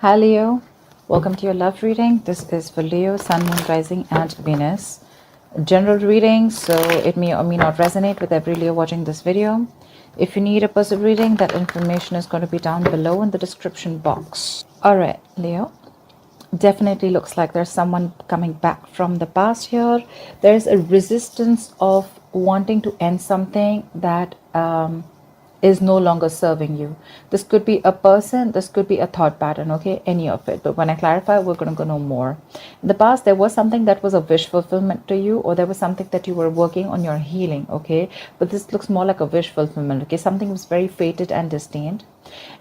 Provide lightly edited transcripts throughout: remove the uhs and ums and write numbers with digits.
Hi Leo, welcome to your love reading. This is for Leo, Sun, Moon, Rising and Venus. General reading, so it may or may not resonate with every Leo watching this video. If you need a personal reading, that information is going to be down below in the description box. Alright, Leo. Definitely looks like there's someone coming back from the past here. There's a resistance of wanting to end something that is no longer serving you. This could be a person, this could be a thought pattern, okay, any of it. But when I clarify, we're going to go know more. In the past, there was something that was a wish fulfillment to you, or there was something that you were working on your healing, okay. But this looks more like a wish fulfillment, okay. Something was very fated and destined.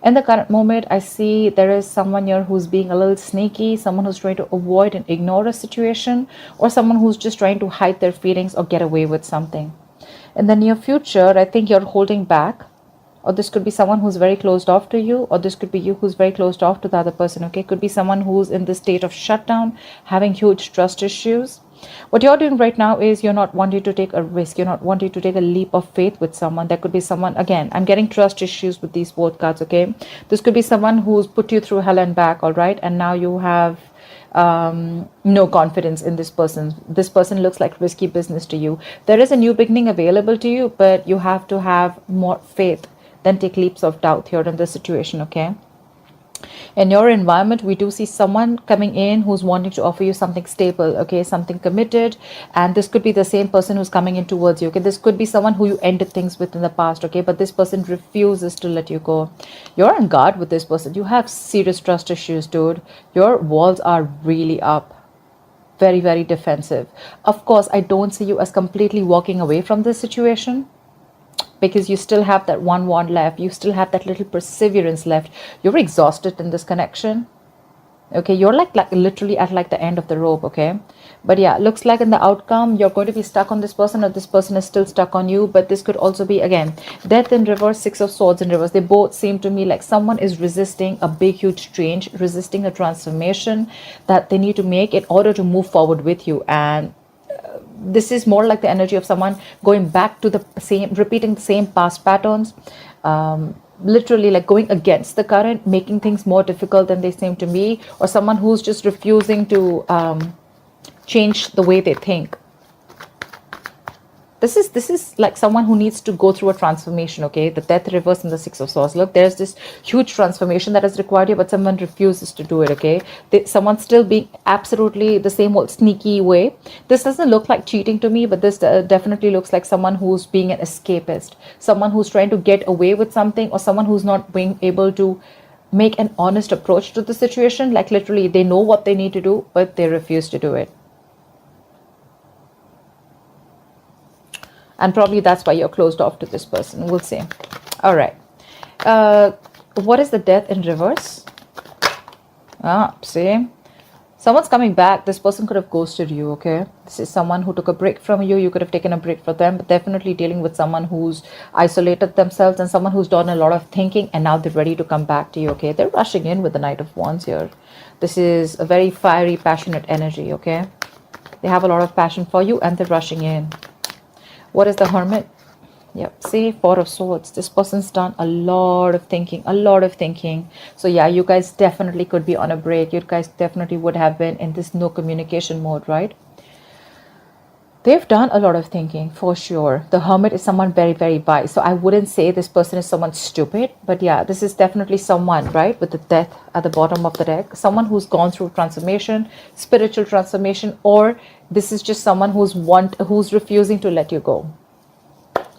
In the current moment, I see there is someone here who's being a little sneaky, someone who's trying to avoid and ignore a situation, or someone who's just trying to hide their feelings or get away with something. In the near future, I think you're holding back, or this could be someone who's very closed off to you, or this could be you who's very closed off to the other person, okay. Could be someone who's in this state of shutdown, having huge trust issues. What you're doing right now is you're not wanting to take a risk, you're not wanting to take a leap of faith with someone. There could be someone, again, I'm getting trust issues with these both cards, okay. This could be someone who's put you through hell and back, all right, and now you have no confidence in this person. This person looks like risky business to you. There is a new beginning available to you, but you have to have more faith than take leaps of doubt here in this situation, okay. In your environment, we do see someone coming in who's wanting to offer you something stable, okay, something committed. And this could be the same person who's coming in towards you, okay. This could be someone who you ended things with in the past, okay, but this person refuses to let you go. You're on guard with this person. You have serious trust issues, dude. Your walls are really up, very, very defensive. Of course, I don't see you as completely walking away from this situation, because you still have that one wand left. You still have that little perseverance left. You're exhausted in this connection, okay. You're like literally at like the end of the rope, okay. But yeah, looks like in the outcome you're going to be stuck on this person, or this person is still stuck on you. But this could also be, again, death in reverse, Six of Swords in reverse. They both seem to me like someone is resisting a big huge change, resisting a transformation that they need to make in order to move forward with you. And this is more like the energy of someone going back to the same, repeating the same past patterns, literally like going against the current, making things more difficult than they seem to be, or someone who's just refusing to change the way they think. This is like someone who needs to go through a transformation, okay. The death reverse and the Six of Swords. Look, there's this huge transformation that is required here, but someone refuses to do it, okay. Someone's still being absolutely the same old sneaky way. This doesn't look like cheating to me, but this definitely looks like someone who's being an escapist, someone who's trying to get away with something, or someone who's not being able to make an honest approach to the situation. Like literally they know what they need to do, but they refuse to do it. And probably that's why you're closed off to this person. We'll see. All right. What is the death in reverse? See? Someone's coming back. This person could have ghosted you, okay? This is someone who took a break from you. You could have taken a break from them, but definitely dealing with someone who's isolated themselves and someone who's done a lot of thinking, and now they're ready to come back to you, okay? They're rushing in with the Knight of Wands here. This is a very fiery, passionate energy, okay? They have a lot of passion for you and they're rushing in. What is the Hermit? Yep, see, Four of Swords. This person's done a lot of thinking, a lot of thinking. So yeah, you guys definitely could be on a break. You guys definitely would have been in this no communication mode, right? They've done a lot of thinking for sure. The Hermit is someone very, very wise. So I wouldn't say this person is someone stupid, but yeah, this is definitely someone, right, with the death at the bottom of the deck. Someone who's gone through transformation, spiritual transformation, or this is just someone who's refusing to let you go.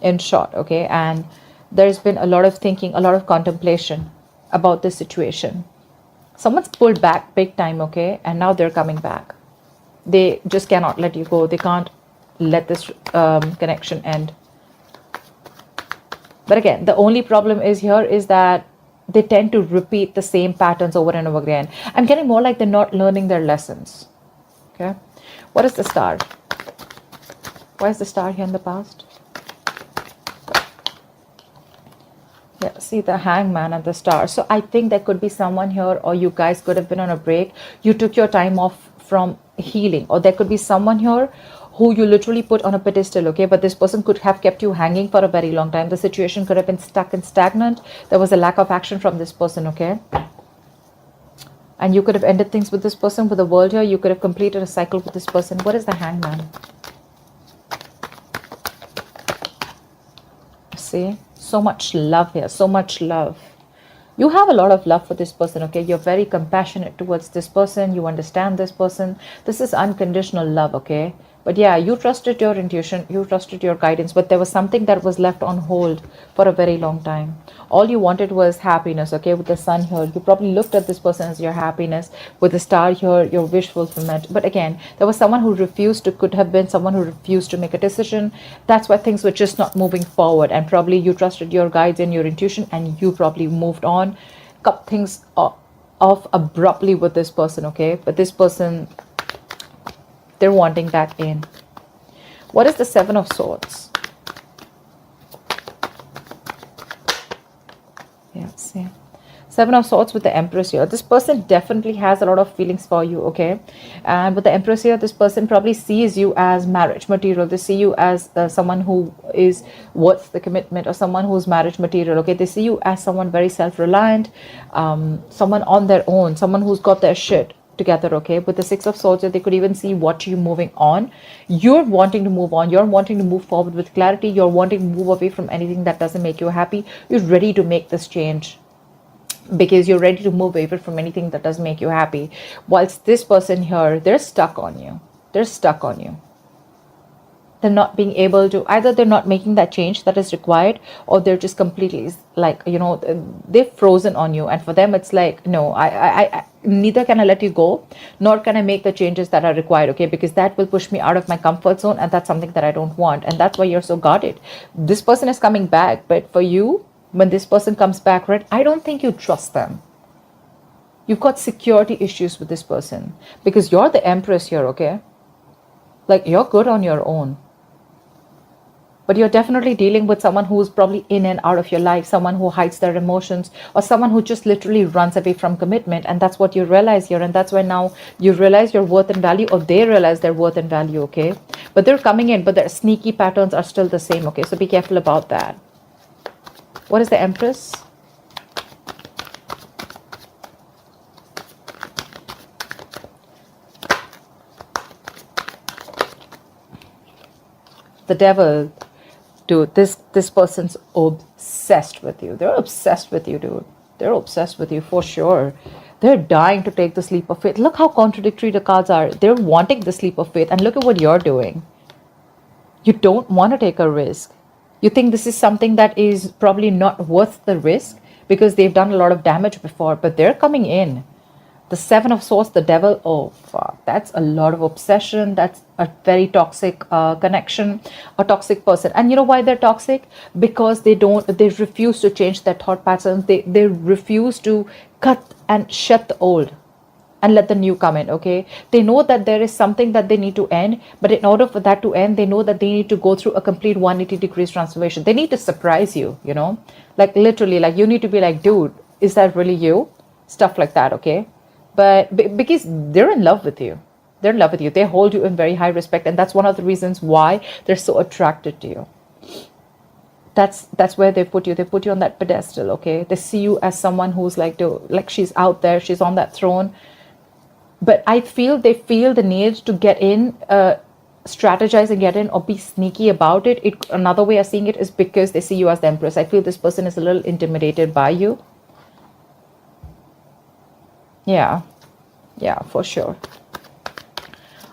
In short, okay. And there's been a lot of thinking, a lot of contemplation about this situation. Someone's pulled back big time, okay, and now they're coming back. They just cannot let you go. They can't let this connection end. But again, the only problem is here is that they tend to repeat the same patterns over and over again. I'm getting more like they're not learning their lessons. Okay. What is the Star? Why is the Star here in the past? Yeah, see the Hangman and the Star. So I think there could be someone here, or you guys could have been on a break. You took your time off from healing, or there could be someone here who you literally put on a pedestal, okay, but this person could have kept you hanging for a very long time. The situation could have been stuck and stagnant. There was a lack of action from this person, okay. And you could have ended things with this person, with the world here. You could have completed a cycle with this person. What is the Hangman? See, so much love here, so much love. You have a lot of love for this person, okay? You're very compassionate towards this person. You understand this person. This is unconditional love, okay? But yeah, you trusted your intuition. You trusted your guidance. But there was something that was left on hold for a very long time. All you wanted was happiness, okay? With the sun here, you probably looked at this person as your happiness. With the star here, your wish fulfillment. But again, there was someone who refused to, could have been someone who refused to make a decision. That's why things were just not moving forward. And probably you trusted your guides and your intuition, and you probably moved on, cut things off abruptly with this person, okay? But this person, they're wanting that in. What is the Seven of Swords? Yeah, see. Seven of Swords with the Empress here. This person definitely has a lot of feelings for you, okay? And with the Empress here, this person probably sees you as marriage material. They see you as someone who is worth the commitment, or someone who's marriage material, okay? They see you as someone very self-reliant, someone on their own, someone who's got their shit together, okay? With the Six of Swords, they could even see what you're moving on. You're wanting to move on. You're wanting to move forward with clarity. You're wanting to move away from anything that doesn't make you happy. You're ready to make this change, because you're ready to move away from anything that doesn't make you happy. Whilst this person here, they're stuck on you. They're stuck on you. They're not being able to, either they're not making that change that is required, or they're just completely like, you know, they're frozen on you. And for them, it's like, no, I neither can I let you go, nor can I make the changes that are required, okay? Because that will push me out of my comfort zone, and that's something that I don't want. And that's why you're so guarded. This person is coming back, but for you, when this person comes back, right, I don't think you trust them. You've got security issues with this person, because you're the Empress here, okay? Like, you're good on your own. But you're definitely dealing with someone who's probably in and out of your life, someone who hides their emotions, or someone who just literally runs away from commitment. And that's what you realize here. And that's why now you realize your worth and value, or they realize their worth and value, okay? But they're coming in, but their sneaky patterns are still the same, okay? So be careful about that. What is the Empress? The Devil. Dude, this person's obsessed with you. They're obsessed with you, dude. They're obsessed with you for sure. They're dying to take this leap of faith. Look how contradictory the cards are. They're wanting this leap of faith. And look at what you're doing. You don't want to take a risk. You think this is something that is probably not worth the risk, because they've done a lot of damage before, but they're coming in. The Seven of Swords, the Devil, oh fuck, that's a lot of obsession. That's a very toxic connection, a toxic person. And you know why they're toxic? Because they refuse to change their thought patterns. They refuse to cut and shut the old and let the new come in, okay? They know that there is something that they need to end, but in order for that to end, they know that they need to go through a complete 180 degrees transformation. They need to surprise you, you know? Like literally, like you need to be like, dude, is that really you? Stuff like that, okay? But because they're in love with you. They're in love with you. They hold you in very high respect, and that's one of the reasons why they're so attracted to you. That's where they put you. They put you on that pedestal, okay? They see you as someone who's like she's out there, she's on that throne. But I feel they feel the need to get in, strategize and get in, or be sneaky about it. Another way of seeing it is because they see you as the Empress. I feel this person is a little intimidated by you. Yeah, for sure.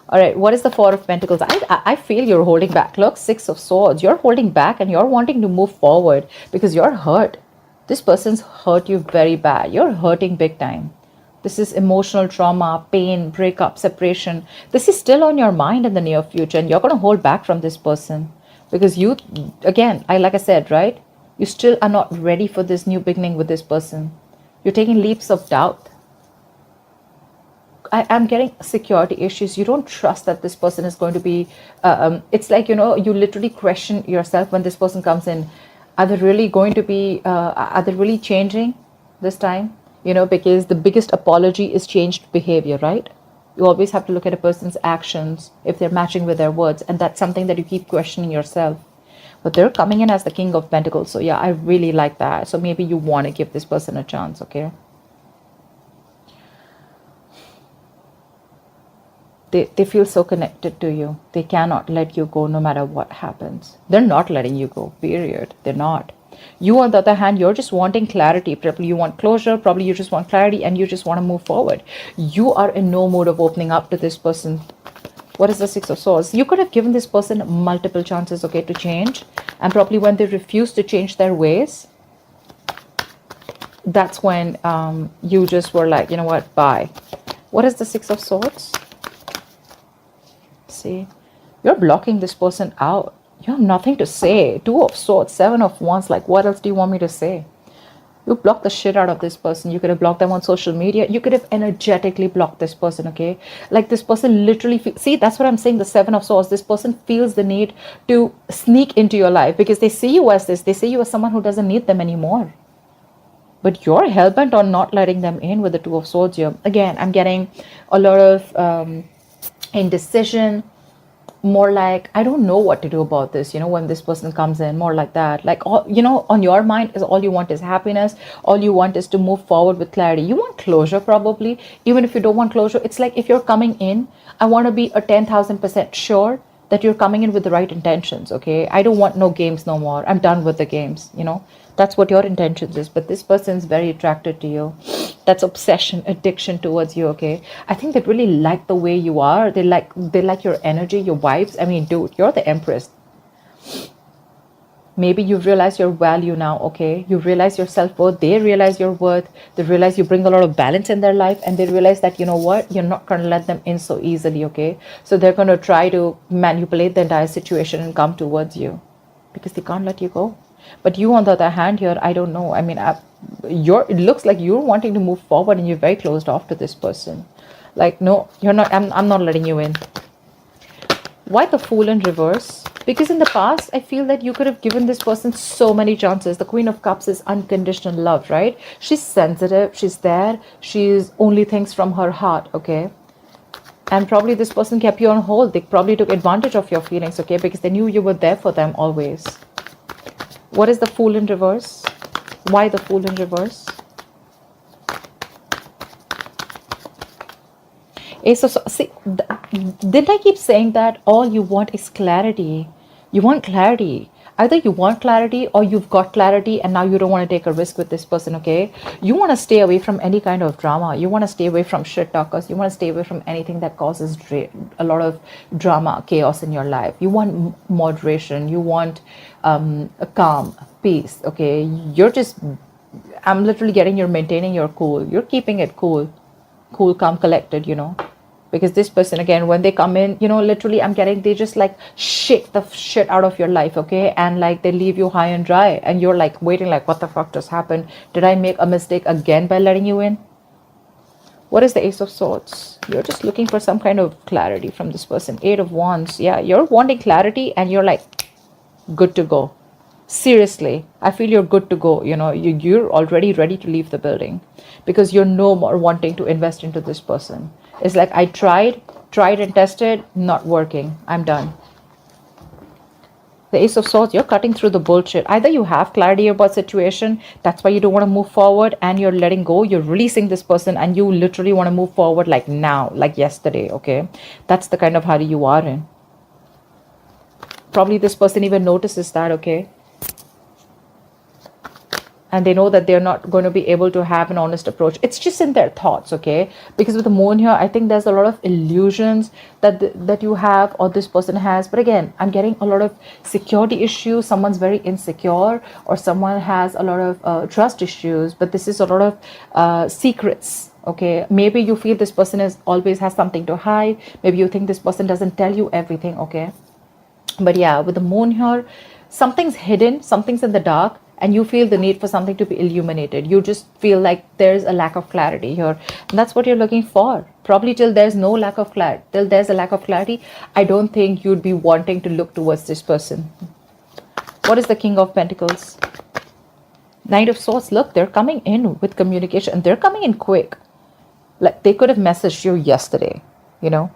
All right, what is the Four of Pentacles? I feel you're holding back. Look, Six of Swords. You're holding back and you're wanting to move forward because you're hurt. This person's hurt you very bad. You're hurting big time. This is emotional trauma, pain, breakup, separation. This is still on your mind in the near future, and you're going to hold back from this person because you, again, like I said, right? You still are not ready for this new beginning with this person. You're taking leaps of doubt. I'm getting security issues. You don't trust that this person is going to be, it's like, you know, you literally question yourself when this person comes in. Are they really going to be, are they really changing this time? You know, because the biggest apology is changed behavior, right? You always have to look at a person's actions if they're matching with their words. And that's something that you keep questioning yourself. But they're coming in as the King of Pentacles. So yeah, I really like that. So maybe you want to give this person a chance, okay? They feel so connected to you. They cannot let you go no matter what happens. They're not letting you go, period. They're not. You, on the other hand, you're just wanting clarity. Probably you want closure. Probably you just want clarity and you just want to move forward. You are in no mood of opening up to this person. What is the Six of Swords? You could have given this person multiple chances, okay, to change. And probably when they refuse to change their ways, that's when you just were like, you know what, bye. What is the Six of Swords? See, you're blocking this person out. You have nothing to say. Two of Swords, Seven of Wands. Like, what else do you want me to say? You blocked the shit out of this person. You could have blocked them on social media. You could have energetically blocked this person, okay? Like, this person literally... See, that's what I'm saying, the Seven of Swords. This person feels the need to sneak into your life because they see you as this. They see you as someone who doesn't need them anymore. But you're hellbent on not letting them in with the Two of Swords here. Again, I'm getting a lot of indecision. More like, I don't know what to do about this, you know, when this person comes in, more like that. Like, all, you know, on your mind is all you want is happiness. All you want is to move forward with clarity. You want closure, probably. Even if you don't want closure, it's like, if you're coming in, I want to be a 10,000% sure that you're coming in with the right intentions, okay? I don't want no games no more. I'm done with the games, you know? That's what your intentions is. But this person's very attracted to you. That's obsession, addiction towards you, okay? I think they really like the way you are. They like your energy, your vibes. I mean, dude, you're the Empress. Maybe you've realized your value now, okay? You realize your self-worth. They realize your worth. They realize you bring a lot of balance in their life. And they realize that, you know what? You're not going to let them in so easily, okay? So they're going to try to manipulate the entire situation and come towards you because they can't let you go. But you, on the other hand, here, I don't know. I mean, it looks like you're wanting to move forward and you're very closed off to this person. Like, no, you're not. I'm not letting you in. Why the Fool in reverse? Because in the past, I feel that you could have given this person so many chances. The Queen of Cups is unconditional love, right? She's sensitive. She's there. She's only thinks from her heart, okay? And probably this person kept you on hold. They probably took advantage of your feelings, okay? Because they knew you were there for them always. What is the Fool in reverse? Why the Fool in reverse? Ace of Swords. See, didn't I keep saying that all you want is clarity? You want clarity. Either you want clarity or you've got clarity and now you don't want to take a risk with this person, okay? You want to stay away from any kind of drama. You want to stay away from shit talkers. You want to stay away from anything that causes a lot of drama, chaos in your life. You want moderation. You want a calm, peace, okay? I'm literally getting you're maintaining your cool. You're keeping it cool, calm, collected, you know? Because this person, again, when they come in, you know, literally I'm getting, they just like shake the shit out of your life, okay? And like they leave you high and dry and you're like waiting like, what the fuck just happened? Did I make a mistake again by letting you in? What is the Ace of Swords? You're just looking for some kind of clarity from this person. Eight of Wands. Yeah, you're wanting clarity and you're like, good to go. Seriously, I feel you're good to go. You know, you're already ready to leave the building because you're no more wanting to invest into this person. It's like, I tried and tested, not working. I'm done. The Ace of Swords, you're cutting through the bullshit. Either you have clarity about situation, that's why you don't want to move forward and you're letting go. You're releasing this person and you literally want to move forward like now, like yesterday, okay? That's the kind of hurry you are in. Probably this person even notices that, okay? And they know that they're not going to be able to have an honest approach. It's just in their thoughts, okay? Because with the moon here, I think there's a lot of illusions that you have or this person has. But again, I'm getting a lot of security issues. Someone's very insecure or someone has a lot of trust issues. But this is a lot of secrets, okay? Maybe you feel this person always has something to hide. Maybe you think this person doesn't tell you everything, okay? But yeah, with the moon here, something's hidden, something's in the dark. And you feel the need for something to be illuminated. You just feel like there's a lack of clarity here. And that's what you're looking for. Probably till there's no lack of clarity. Till there's a lack of clarity, I don't think you'd be wanting to look towards this person. What is the King of Pentacles? Knight of Swords. Look, they're coming in with communication. And they're coming in quick. Like they could have messaged you yesterday, you know.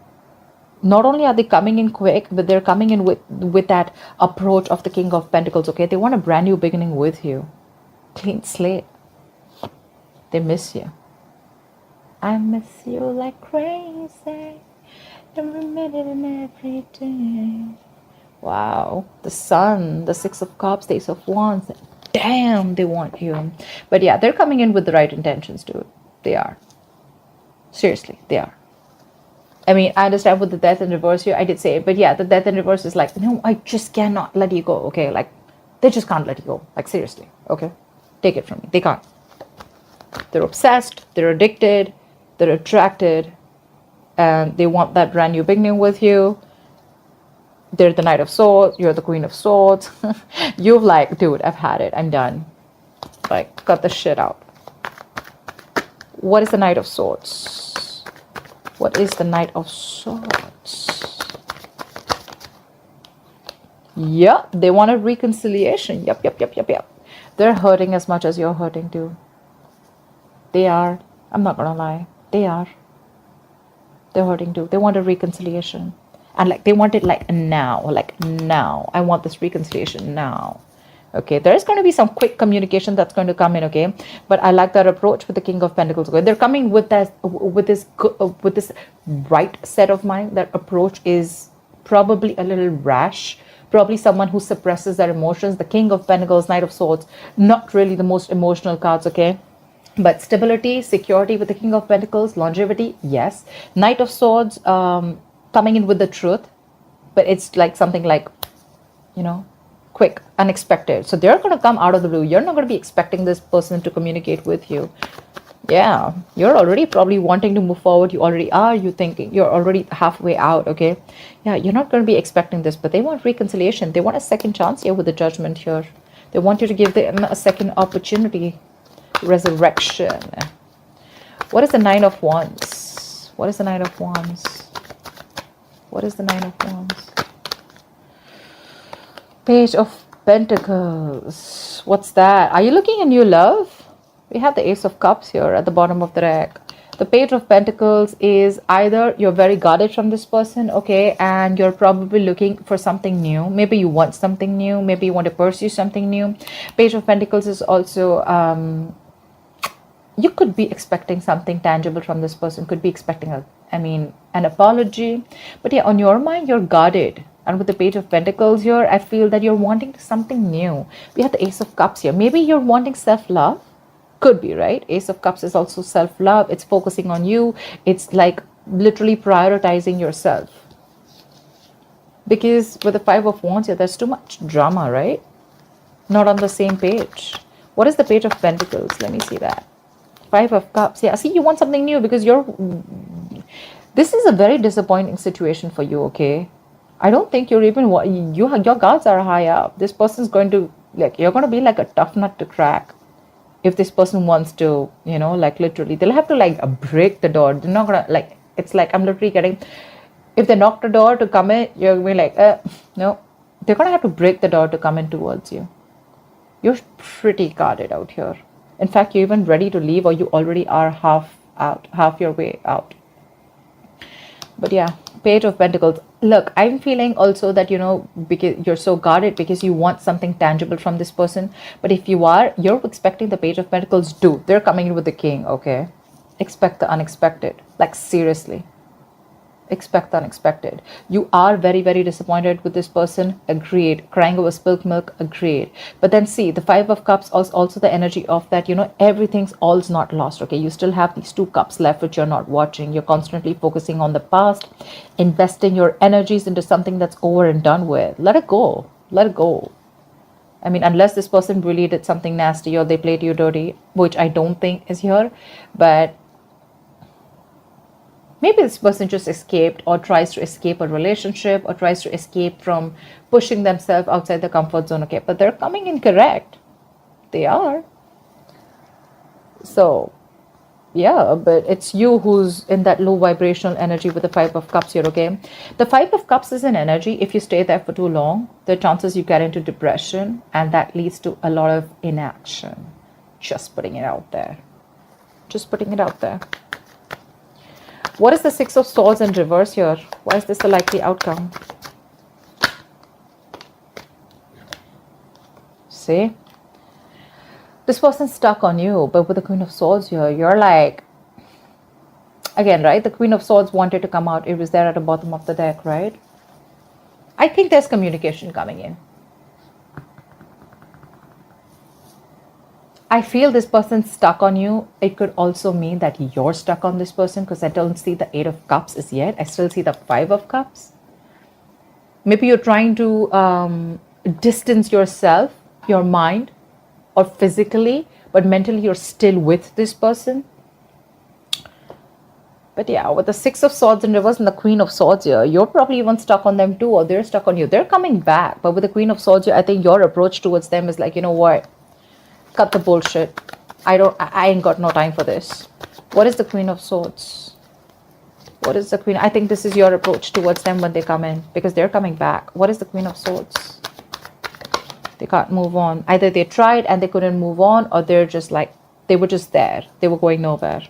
Not only are they coming in quick, but they're coming in with that approach of the King of Pentacles, okay? They want a brand new beginning with you. Clean slate. They miss you. I miss you like crazy. Every minute and every day. Wow. The Sun, the Six of Cups, the Ace of Wands. Damn, they want you. But yeah, they're coming in with the right intentions, dude. They are. Seriously, they are. I mean, I understand with the death in reverse here, I did say it, but yeah, the death in reverse is like, no, I just cannot let you go, okay? Like, they just can't let you go. Like, seriously, okay? Take it from me. They can't. They're obsessed, they're addicted, they're attracted, and they want that brand new beginning with you. They're the Knight of Swords, you're the Queen of Swords. You've like, dude, I've had it, I'm done. Like, cut the shit out. What is the Knight of Swords? What is the Knight of Swords? Yep, they want a reconciliation. Yep. They're hurting as much as you're hurting too. They are. I'm not gonna lie. They are. They're hurting too. They want a reconciliation. And like, they want it like now. Like now. I want this reconciliation now. Okay, there is going to be some quick communication that's going to come in, okay? But I like that approach with the King of Pentacles. Okay? They're coming with that, with this right set of mind. That approach is probably a little rash. Probably someone who suppresses their emotions. The King of Pentacles, Knight of Swords, not really the most emotional cards, okay? But stability, security with the King of Pentacles, longevity, yes. Knight of Swords, coming in with the truth, but it's like something like, you know, quick, unexpected. So they're going to come out of the blue. You're not going to be expecting this person to communicate with you. Yeah, you're already probably wanting to move forward. You already are. You thinking you're already halfway out. Okay, yeah, you're not going to be expecting this, but they want reconciliation. They want a second chance here with the Judgment here. They want you to give them a second opportunity. Resurrection. What is the Nine of Wands? What is the Nine of Wands? What is the Nine of Wands? Page of Pentacles. What's that? Are you looking at new love? We have the Ace of Cups here at the bottom of the deck. The Page of Pentacles is either you're very guarded from this person, okay, and you're probably looking for something new. Maybe you want something new. Maybe you want to pursue something new. Page of Pentacles is also, you could be expecting something tangible from this person. Could be expecting, an apology. But yeah, on your mind, you're guarded. And with the Page of Pentacles here, I feel that you're wanting something new. We have the Ace of Cups here. Maybe you're wanting self-love. Could be, right? Ace of Cups is also self-love. It's focusing on you. It's like literally prioritizing yourself. Because with the Five of Wands here, there's too much drama, right? Not on the same page. What is the Page of Pentacles? Let me see that. Five of Cups. Yeah, see, you want something new because this is a very disappointing situation for you, okay? I don't think you're even, your guards are high up. This person's going to, like, you're going to be like a tough nut to crack. If this person wants to, like literally, they'll have to like break the door. They're not going to, like, it's like, I'm literally getting, if they knock the door to come in, you're going to be like, no. They're going to have to break the door to come in towards you. You're pretty guarded out here. In fact, you're even ready to leave, or you already are half your way out. But yeah, Page of Pentacles. Look, I'm feeling also that, because you're so guarded because you want something tangible from this person. But if you're expecting the Page of Pentacles, dude, they're coming in with the King, okay? Expect the unexpected. Like, seriously. Expect the unexpected. You are very, very disappointed with this person. Agreed. Crying over spilled milk. Agreed. But then see, the Five of Cups also the energy of that, everything's all's not lost. Okay, you still have these two cups left which you're not watching. You're constantly focusing on the past, investing your energies into something that's over and done with. Let it go. Let it go. Unless this person really did something nasty or they played you dirty, which I don't think is here, but maybe this person just escaped or tries to escape a relationship or tries to escape from pushing themselves outside the comfort zone. Okay, but they're coming in correct. They are. So, yeah, but it's you who's in that low vibrational energy with the Five of Cups here, okay? The Five of Cups is an energy. If you stay there for too long, the chances you get into depression, and that leads to a lot of inaction. Just putting it out there. Just putting it out there. What is the Six of Swords in reverse here? Why is this the likely outcome? See? This person's stuck on you, but with the Queen of Swords here, you're like, Again, right? The Queen of Swords wanted to come out. It was there at the bottom of the deck, right? I think there's communication coming in. I feel this person's stuck on you. It could also mean that you're stuck on this person, because I don't see the Eight of Cups as yet. I still see the Five of Cups. Maybe you're trying to distance yourself, your mind, or physically, but mentally you're still with this person. But yeah, with the Six of Swords in reverse and the Queen of Swords here, you're probably even stuck on them too, or they're stuck on you. They're coming back. But with the Queen of Swords here, I think your approach towards them is like, you know what? Cut the bullshit. I ain't got no time for this. What is the Queen of Swords? What is the Queen? I think this is your approach towards them when they come in, because they're coming back. What is the Queen of Swords? They can't move on. Either they tried and they couldn't move on, or they're just like, they were just there. They were going nowhere.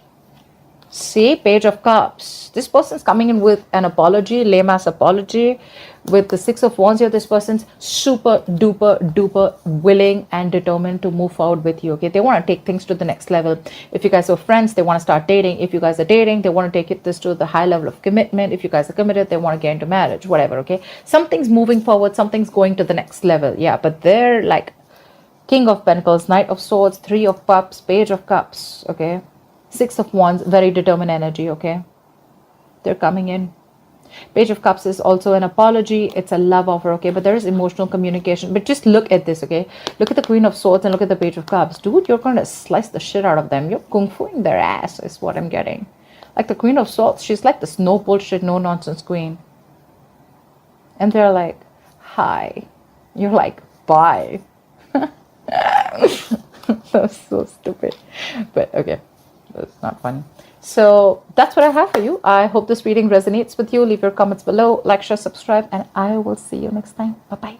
See, Page of Cups. This person's coming in with an apology, lame ass apology. With the Six of Wands here, this person's super duper duper willing and determined to move forward with you. Okay, they want to take things to the next level. If you guys are friends, they want to start dating. If you guys are dating, they want to take this to the high level of commitment. If you guys are committed, they want to get into marriage, whatever. Okay, something's moving forward, something's going to the next level. Yeah, but they're like King of Pentacles, Knight of Swords, Three of Cups, Page of Cups. Okay, Six of Wands, very determined energy. Okay, they're coming in. Page of Cups is also an apology. It's a love offer. Okay, but there is emotional communication. But just look at this. Okay, look at the Queen of Swords and look at the Page of Cups. Dude, you're going to slice the shit out of them. You're kung fuing their ass is what I'm getting. Like the Queen of Swords, she's like this no bullshit, no nonsense queen. And they're like, hi. You're like, bye. That's so stupid. But okay, that's not funny. So that's what I have for you. I hope this reading resonates with you. Leave your comments below, like, share, subscribe, and I will see you next time. Bye-bye.